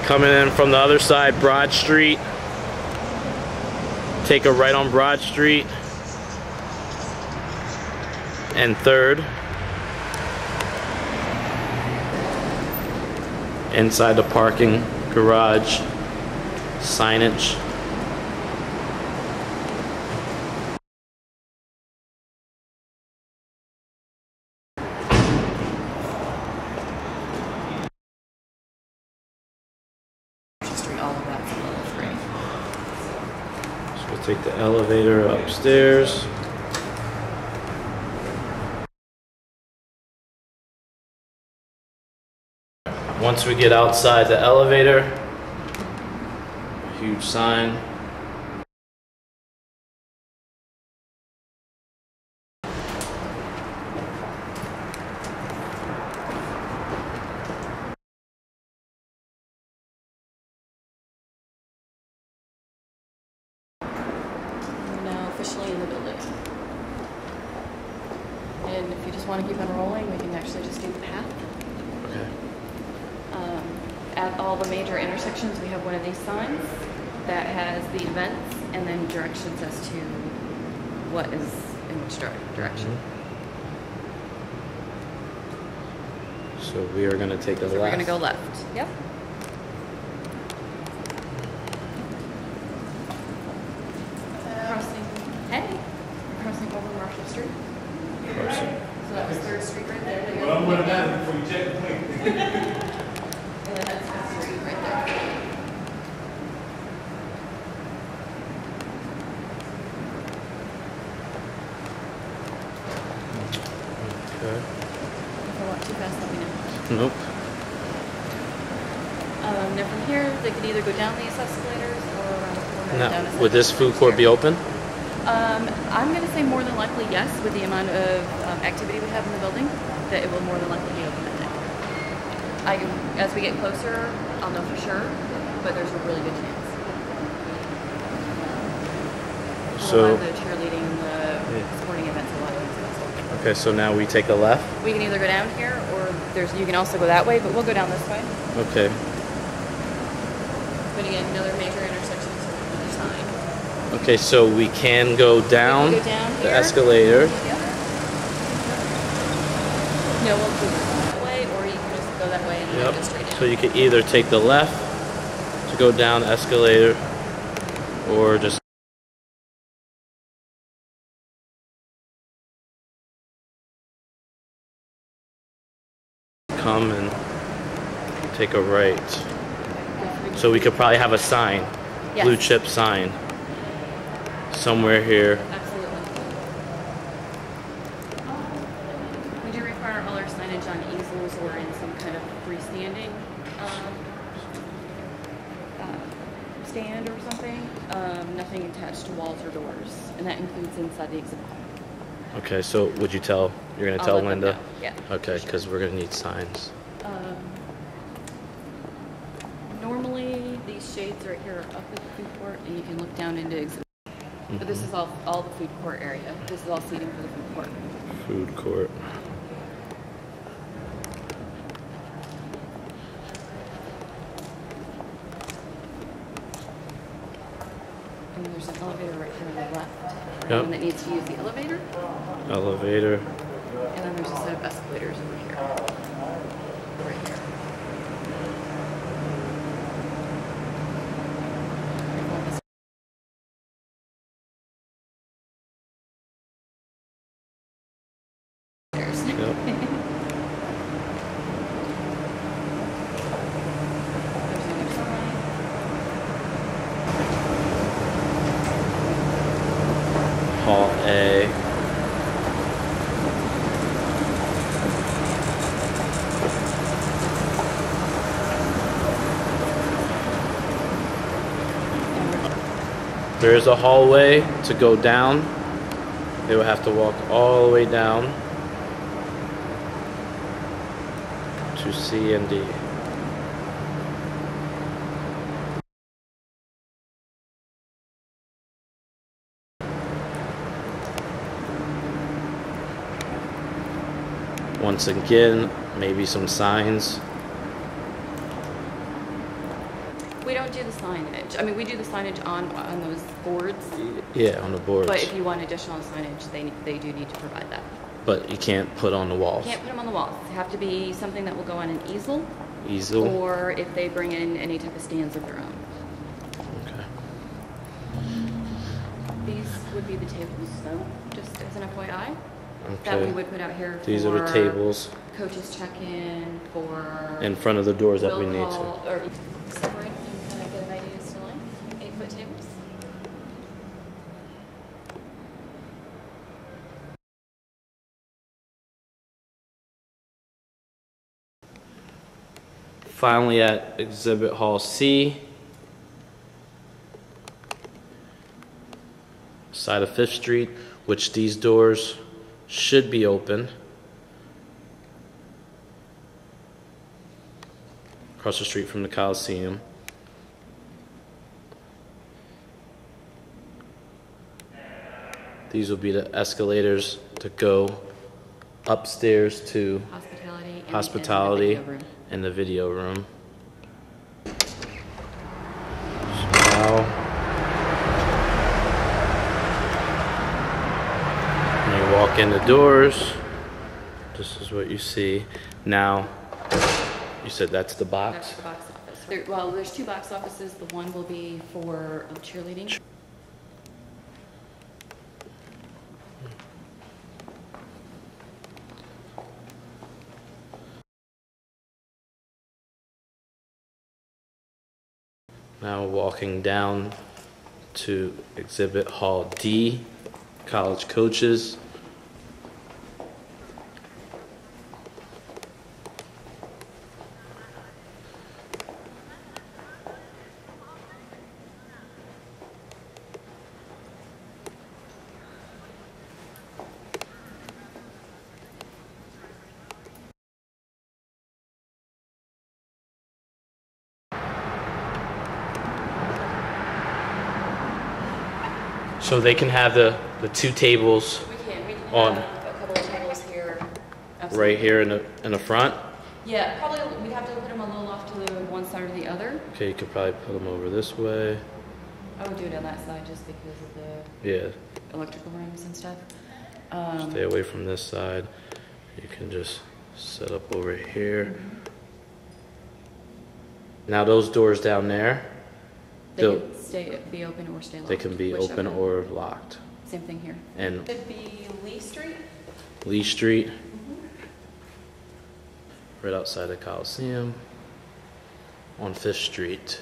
Coming in from the other side, Broad Street. Take a right on Broad Street and 3rd. Inside the parking garage, signage. All of that's level 3. So we'll take the elevator upstairs. Once we get outside the elevator, huge sign. Officially in the building. And if you just want to keep on rolling, we can actually just do the path. Okay. At all the major intersections, we have one of these signs that has the events and then directions as to what is in which direction. Mm-hmm. So we are going to take a left. We're going to go left. Yep. Crossing over Marshall Street. Crossing. So that was 3rd Street right there. Well, I'm going to have before you check the plate. And then that's 5th Street right there. Okay. If I walk too fast, let me know. Nope. Now from here, they can either go down these escalators or around the corner. Now, down would this food court be open? I'm going to say more than likely yes, with the amount of activity we have in the building, that it will more than likely be open that day. As we get closer, I'll know for sure, but there's a really good chance. So, a lot of the cheerleading, the sporting events, a lot of things. Okay, so now we take a left? We can either go down here, or you can also go that way, but we'll go down this way. Okay. But again, another major intersection, so another sign. Okay, so we can go down, the escalator. Yep. No, we'll go that way, or you can just go that way and then go straight in. So you can either take the left to go down the escalator, or just come and take a right. So we could probably have a sign, blue chip sign, somewhere here. Absolutely. We do require all our signage on easels or in some kind of freestanding stand or something. Nothing attached to walls or doors, and that includes inside the exhibit hall. Okay, so would you tell, you're going to tell Linda? Yeah. Okay, because we're going to need signs. Normally, these shades right here are up at the food court, and you can look down into exhibit. But this is all the food court area. This is all seating for the food court. Food court. And there's an elevator right here on the left. Yep. One that needs to use the elevator. Elevator. And then there's a set of escalators over here. Right here. Yep. Hall A. There is a hallway to go down. They will have to walk all the way down to C and D. Once again, maybe some signs. We don't do the signage. I mean, we do the signage on those boards. Yeah, on the boards. But if you want additional signage, they do need to provide that. But you can't put on the walls. You can't put them on the walls. They have to be something that will go on an easel. Easel. Or if they bring in any type of stands of their own. Okay. These would be the tables, though, just as an FYI. Okay. That we would put out here for These are the tables. Coaches check-in, for in front of the doors that we need to. Or separate and kind of get an idea as to like 8-foot tables. Finally at Exhibit Hall C, side of 5th Street, which these doors should be open. Across the street from the Coliseum. These will be the escalators to go upstairs to hospitality and the video room. So now, when you walk in the doors, this is what you see. Now, you said that's the box? That's the box office. Well, there's 2 box offices. The one will be for cheerleading. Now walking down to Exhibit Hall D, college coaches. So they can have the 2 tables. We can on have a couple of tables here. Absolutely. Right here in the front. Yeah, probably we'd have to put them a little off to the one side or the other. Okay, you could probably put them over this way. I would do it on that side just because of the electrical rooms and stuff. Stay away from this side. You can just set up over here. Now those doors down there, they can be open or stay locked. They can be open or locked. Same thing here. And Could be Lee Street. Lee Street, right outside the Coliseum, on 5th Street.